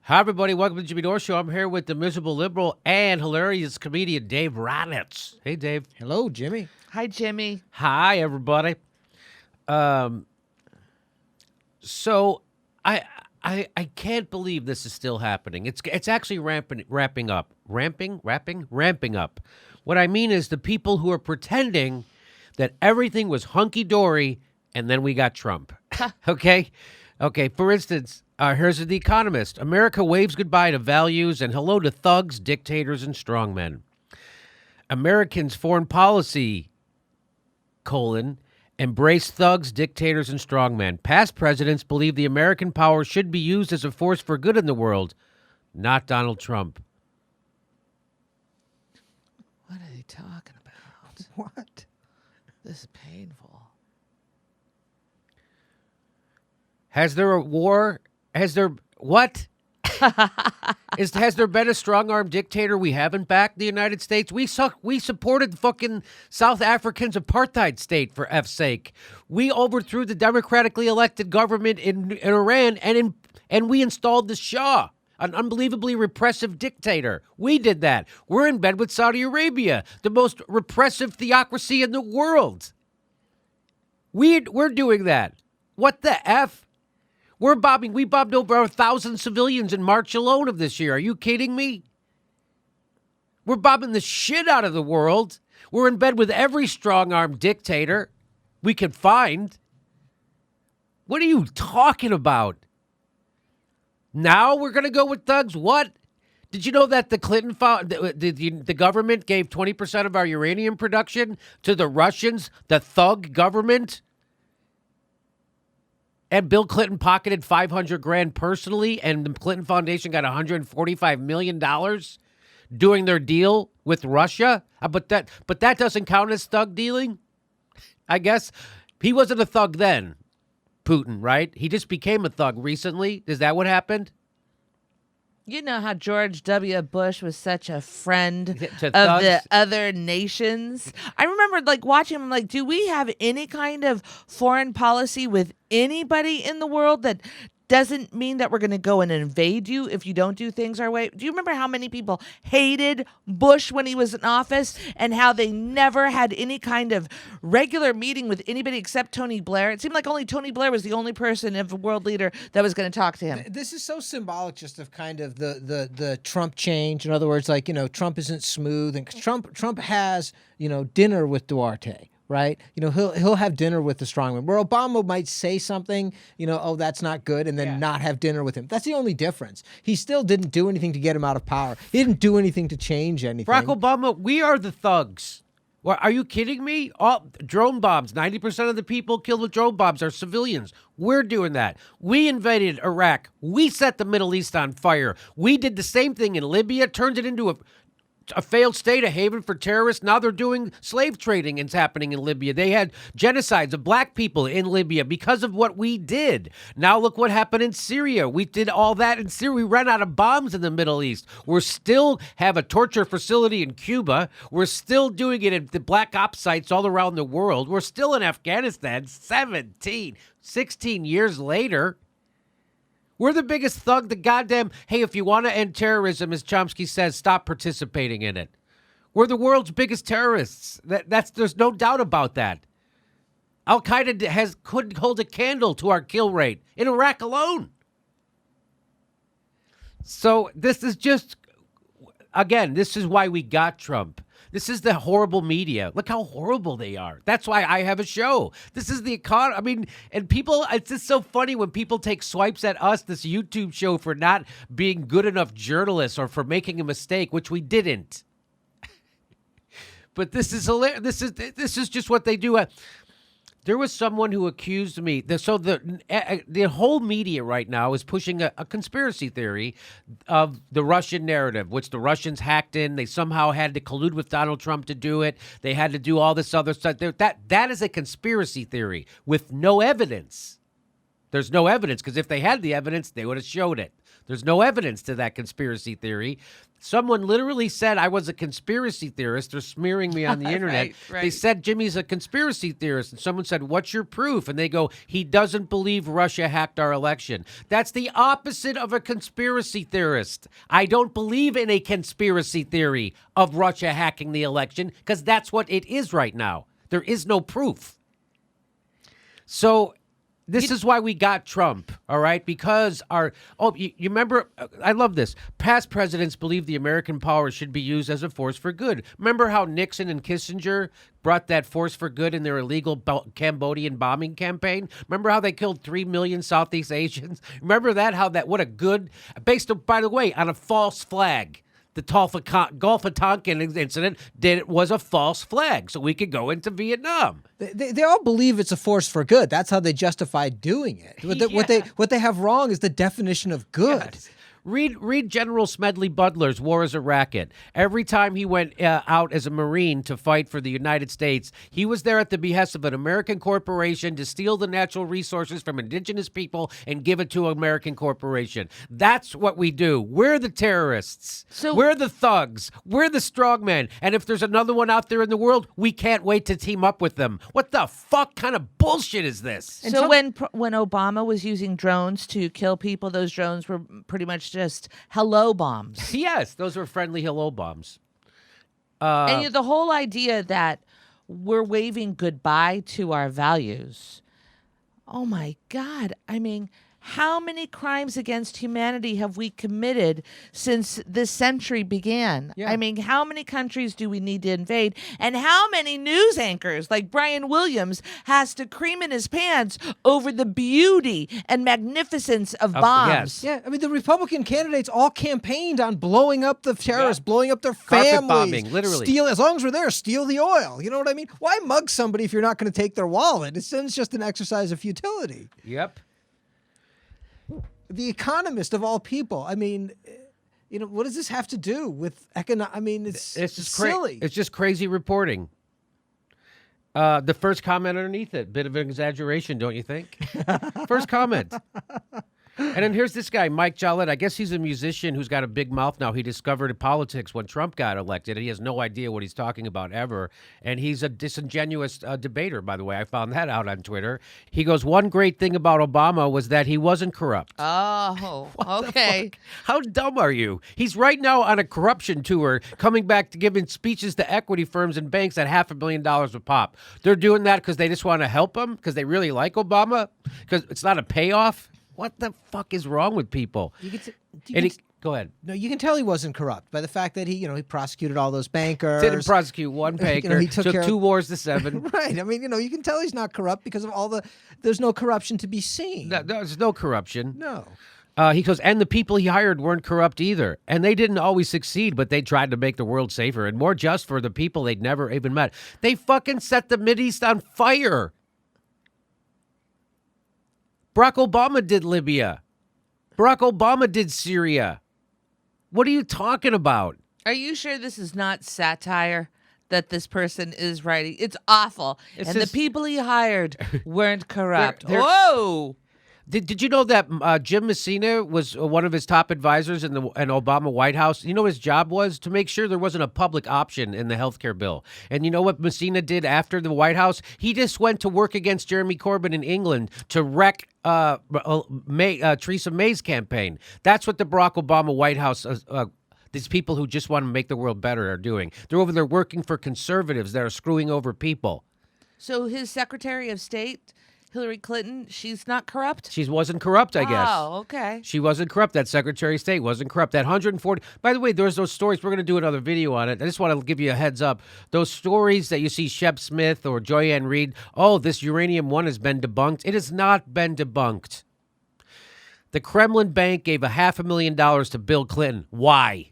Hi, everybody. Welcome to the Jimmy Dore Show. I'm here with the miserable liberal and hilarious comedian Dave Ronitz. Hey, Dave. Hello, Jimmy. Hi, Jimmy. Hi, everybody. So I can't believe this is still happening. It's actually ramping up. Ramping up. What I mean is the people who are pretending that everything was hunky dory and then we got Trump. Okay. For instance, here's The Economist. America waves goodbye to values and hello to thugs, dictators, and strongmen. Americans' foreign policy, embrace thugs, dictators, and strongmen. Past presidents believe the American power should be used as a force for good in the world, not Donald Trump. What are they talking about? What? This is painful. Has there a war? Has there what? Has there been a strong-arm dictator we haven't backed the United States? We supported the fucking South Africans' apartheid state, for F's sake. We overthrew the democratically elected government in Iran, and we installed the Shah, an unbelievably repressive dictator. We did that. We're in bed with Saudi Arabia, the most repressive theocracy in the world. We're doing that. What the F? We bombed over 1,000 civilians in March alone of this year. Are you kidding me? We're bombing the shit out of the world. We're in bed with every strong-arm dictator we can find. What are you talking about? Now we're going to go with thugs? What? Did you know that the Clinton the government gave 20% of our uranium production to the Russians, the thug government? And Bill Clinton pocketed $500,000 personally, and the Clinton Foundation got $145 million doing their deal with Russia. But that doesn't count as thug dealing, I guess. He wasn't a thug then, Putin, right? He just became a thug recently. Is that what happened? You know how George W. Bush was such a friend of thugs? the other nations? I remember watching him do we have any kind of foreign policy with anybody in the world that doesn't mean that we're going to go and invade you if you don't do things our way? Do you remember how many people hated Bush when he was in office and how they never had any kind of regular meeting with anybody except Tony Blair? It seemed like only Tony Blair was the only person of a world leader that was going to talk to him. This is so symbolic just of kind of the Trump change. In other words, Trump isn't smooth, and Trump has, dinner with Duarte. Right? He'll have dinner with the strongman. Where Obama might say something, oh, that's not good, and then not have dinner with him. That's the only difference. He still didn't do anything to get him out of power. He didn't do anything to change anything. Barack Obama, we are the thugs. Well, are you kidding me? All drone bombs. 90% of the people killed with drone bombs are civilians. We're doing that. We invaded Iraq. We set the Middle East on fire. We did the same thing in Libya, turned it into a failed state, a haven for terrorists. Now they're doing slave trading. It's happening in Libya. They had genocides of black people in Libya because of what we did. Now look what happened in Syria. We did all that in Syria. We ran out of bombs in the Middle East. We're still have a torture facility in Cuba. We're still doing it at the black ops sites all around the world. We're still in Afghanistan 16 years later. We're the biggest thug, the goddamn, hey, if you want to end terrorism, as Chomsky says, stop participating in it. We're the world's biggest terrorists. There's no doubt about that. Al-Qaeda couldn't hold a candle to our kill rate in Iraq alone. So this is just, again, this is why we got Trump. This is the horrible media. Look how horrible they are. That's why I have a show. This is the economy. I mean, and people, it's just so funny when people take swipes at us, this YouTube show, for not being good enough journalists or for making a mistake, which we didn't. But this is hilarious. This is just what they do. There was someone who accused me. The whole media right now is pushing a conspiracy theory of the Russian narrative, which the Russians hacked in. They somehow had to collude with Donald Trump to do it. They had to do all this other stuff. That is a conspiracy theory with no evidence. There's no evidence because if they had the evidence, they would have showed it. There's no evidence to that conspiracy theory. Someone literally said I was a conspiracy theorist. They're smearing me on the internet. Right. They said Jimmy's a conspiracy theorist. And someone said, what's your proof? And they go, he doesn't believe Russia hacked our election. That's the opposite of a conspiracy theorist. I don't believe in a conspiracy theory of Russia hacking the election because that's what it is right now. There is no proof. So this is why we got Trump, all right? Because you remember, I love this. Past presidents believe the American power should be used as a force for good. Remember how Nixon and Kissinger brought that force for good in their illegal Cambodian bombing campaign? Remember how they killed 3 million Southeast Asians? Remember that? What a good, based, by the way, on a false flag. The Gulf of Tonkin incident was a false flag, so we could go into Vietnam. They all believe it's a force for good. That's how they justify doing it. What they have wrong is the definition of good. Yes. Read General Smedley Butler's War is a Racket. Every time he went out as a Marine to fight for the United States, he was there at the behest of an American corporation to steal the natural resources from indigenous people and give it to an American corporation. That's what we do. We're the terrorists. We're the thugs. We're the strongmen. And if there's another one out there in the world, we can't wait to team up with them. What the fuck kind of bullshit is this? So when Obama was using drones to kill people, those drones were pretty much just hello bombs. Yes, those were friendly hello bombs. And the whole idea that we're waving goodbye to our values. Oh my God. I mean, how many crimes against humanity have we committed since this century began? Yeah. I mean, how many countries do we need to invade? And how many news anchors like Brian Williams has to cream in his pants over the beauty and magnificence of bombs? Yes. Yeah, I mean, the Republican candidates all campaigned on blowing up the terrorists, blowing up their Carpet families. bombing, literally. As long as we're there, steal the oil. You know what I mean? Why mug somebody if you're not going to take their wallet? It's just an exercise of futility. Yep. The Economist of all people. I mean, what does this have to do with economic? I mean, it's just silly. It's just crazy reporting. The first comment underneath it, bit of an exaggeration, don't you think? First comment. And then here's this guy, Mike Jolett. I guess he's a musician who's got a big mouth now. He discovered politics when Trump got elected, and he has no idea what he's talking about ever. And he's a disingenuous debater, by the way. I found that out on Twitter. He goes, one great thing about Obama was that he wasn't corrupt. Oh, okay. How dumb are you? He's right now on a corruption tour, coming back to giving speeches to equity firms and banks at $500,000 a pop. They're doing that because they just want to help him, because they really like Obama, because it's not a payoff. What the fuck is wrong with people? Go ahead. No, you can tell he wasn't corrupt by the fact that he prosecuted all those bankers. Didn't prosecute one banker. He took care 2 of... wars to 7. Right. I mean, you can tell he's not corrupt because of there's no corruption to be seen. No, there's no corruption. No. He goes, and the people he hired weren't corrupt either. And they didn't always succeed, but they tried to make the world safer and more just for the people they'd never even met. They fucking set the Mideast on fire. Barack Obama did Libya. Barack Obama did Syria. What are you talking about? Are you sure this is not satire that this person is writing? It's awful. It's and just- the people he hired weren't corrupt. They're- Whoa! Did you know that Jim Messina was one of his top advisors in the Obama White House? You know what his job was? To make sure there wasn't a public option in the healthcare bill. And you know what Messina did after the White House? He just went to work against Jeremy Corbyn in England to wreck Theresa May's campaign. That's what the Barack Obama White House these people who just want to make the world better are doing. They're over there working for conservatives that are screwing over people. So his Secretary of State, Hillary Clinton, she's not corrupt? She wasn't corrupt, I guess. Oh, okay. She wasn't corrupt. That Secretary of State wasn't corrupt. That 140. By the way, there's those stories. We're going to do another video on it. I just want to give you a heads up. Those stories that you see Shep Smith or Joyanne Reed, oh, this uranium one has been debunked. It has not been debunked. The Kremlin Bank gave $500,000 to Bill Clinton. Why?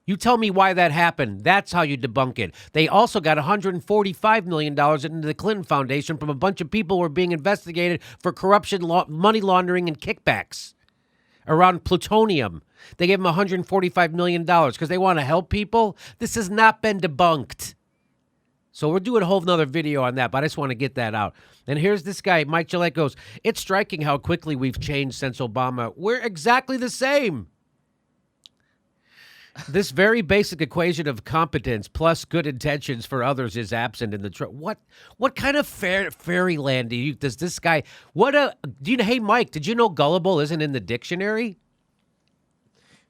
You tell me why that happened. That's how you debunk it. They also got $145 million into the Clinton Foundation from a bunch of people who were being investigated for corruption, money laundering, and kickbacks around plutonium. They gave them $145 million because they want to help people. This has not been debunked. So we're doing a whole nother video on that, but I just want to get that out. And here's this guy, Mike Gillette goes, it's striking how quickly we've changed since Obama. We're exactly the same. This very basic equation of competence plus good intentions for others is absent in the what kind of fairyland does this guy? Hey Mike, did you know gullible isn't in the dictionary?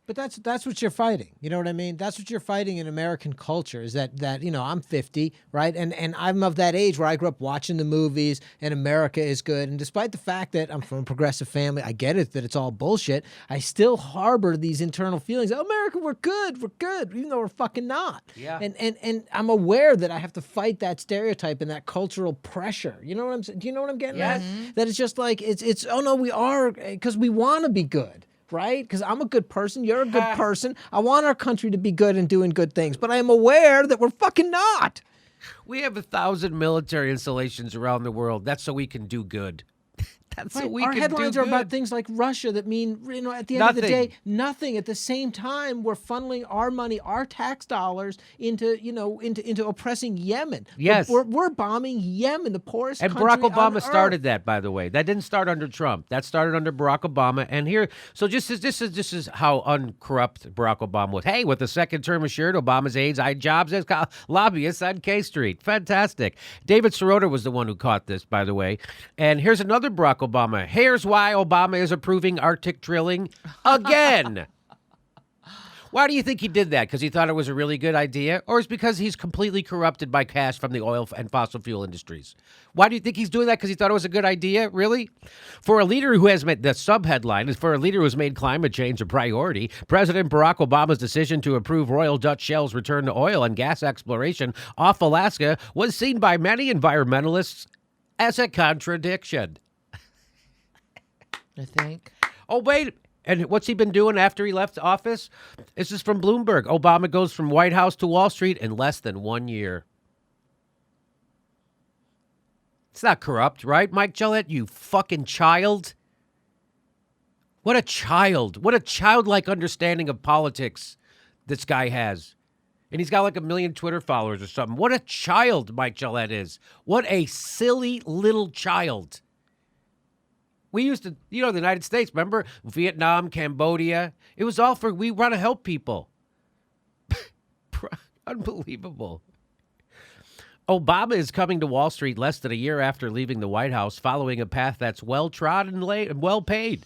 But that's what you're fighting. You know what I mean? That's what you're fighting in American culture is that I'm 50, right? And I'm of that age where I grew up watching the movies and America is good. And despite the fact that I'm from a progressive family, I get it that it's all bullshit. I still harbor these internal feelings. Oh, America, we're good, even though we're fucking not. Yeah. And I'm aware that I have to fight that stereotype and that cultural pressure. You know what I'm saying? Do you know what I'm getting at? That it's just like it's oh no, we are because we want to be good. Right? Because I'm a good person. You're a good person. I want our country to be good and doing good things. But I am aware that we're fucking not. We have 1,000 military installations around the world. That's so we can do good. That's so we Our can headlines do are good. about things like Russia that mean, at the end of the day, nothing. At the same time, we're funneling our money, our tax dollars into oppressing Yemen. Yes. We're bombing Yemen, the poorest And country Barack Obama on started earth. that, by the way. That didn't start under Trump. That started under Barack Obama. And here, so this is how uncorrupt Barack Obama was. Hey, with the second term assured, Obama's aides eyed jobs as lobbyists on K Street. Fantastic. David Sirota was the one who caught this, by the way. And here's another Barack Obama. Here's why Obama is approving Arctic drilling again. Why do you think he did that? Because he thought it was a really good idea? Or is it because he's completely corrupted by cash from the oil and fossil fuel industries? Why do you think he's doing that? Because he thought it was a good idea? Really? For a leader who has made, the subheadline is, for a leader who has made climate change a priority, President Barack Obama's decision to approve Royal Dutch Shell's return to oil and gas exploration off Alaska was seen by many environmentalists as a contradiction. I think. Oh, wait. And what's he been doing after he left office? This is from Bloomberg. Obama goes from White House to Wall Street in less than 1 year. It's not corrupt, right? Mike Gillette, you fucking child. What a child. What a childlike understanding of politics this guy has. And he's got like 1 million Twitter followers or something. What a child Mike Gillette is. What a silly little child. We used to, the United States, remember? Vietnam, Cambodia. It was all we want to help people. Unbelievable. Obama is coming to Wall Street less than a year after leaving the White House, following a path that's well-trodden and well-paid.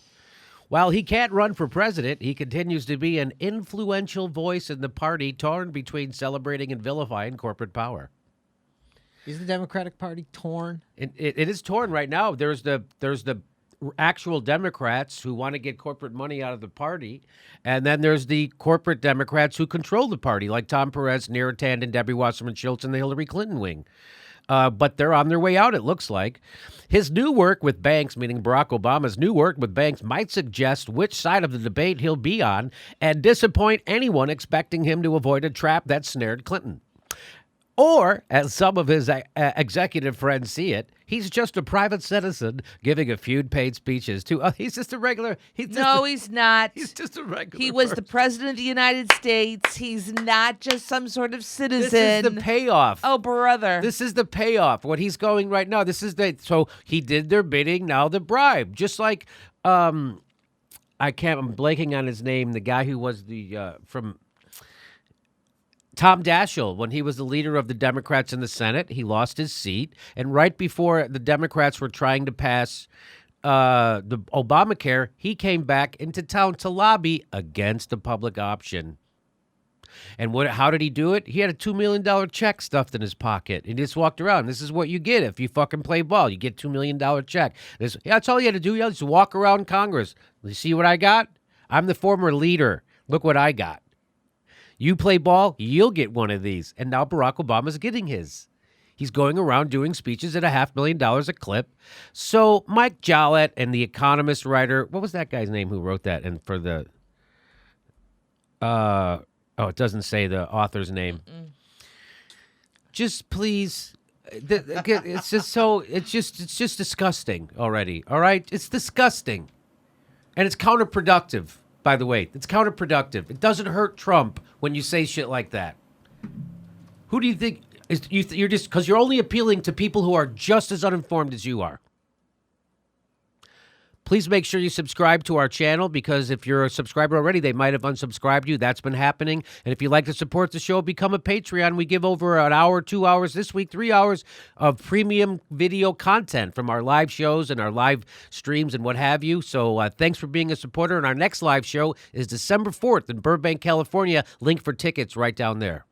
While he can't run for president, he continues to be an influential voice in the party torn between celebrating and vilifying corporate power. Is the Democratic Party torn? It is torn right now. There's the actual Democrats who want to get corporate money out of the party, and then there's the corporate Democrats who control the party, like Tom Perez, Neera Tanden, Debbie Wasserman Schultz, and the Hillary Clinton wing. But they're on their way out, it looks like. His new work with banks, meaning Barack Obama's new work with banks, might suggest which side of the debate he'll be on and disappoint anyone expecting him to avoid a trap that snared Clinton. Or, as some of his executive friends see it, he's just a private citizen giving a few paid speeches to. He's just a regular. He's not. He's just a regular. He was person. the president of the United States. He's not just some sort of citizen. This is the payoff. Oh, brother. This is the payoff. What he's going right now. So he did their bidding. Now the bribe. Just like I'm blanking on his name. The guy who was from. Tom Daschle, when he was the leader of the Democrats in the Senate, he lost his seat. And right before the Democrats were trying to pass the Obamacare, he came back into town to lobby against the public option. And how did he do it? He had a $2 million check stuffed in his pocket. He just walked around. This is what you get if you fucking play ball. You get $2 million check. That's all you had to do. You had to walk around Congress. You see what I got? I'm the former leader. Look what I got. You play ball, you'll get one of these. And now Barack Obama's getting his. He's going around doing speeches at $500,000 a clip. So Mike Jolett and the Economist writer, what was that guy's name who wrote that? And for the, it doesn't say the author's name. Just please, it's just disgusting already. All right, it's disgusting, and it's counterproductive. By the way, it's counterproductive. It doesn't hurt Trump when you say shit like that. Who do you think you're just because you're only appealing to people who are just as uninformed as you are? Please make sure you subscribe to our channel, because if you're a subscriber already, they might have unsubscribed you. That's been happening. And if you'd like to support the show, become a Patreon. We give over an hour, 2 hours, this week 3 hours of premium video content from our live shows and our live streams and what have you. So thanks for being a supporter. And our next live show is December 4th in Burbank, California. Link for tickets right down there.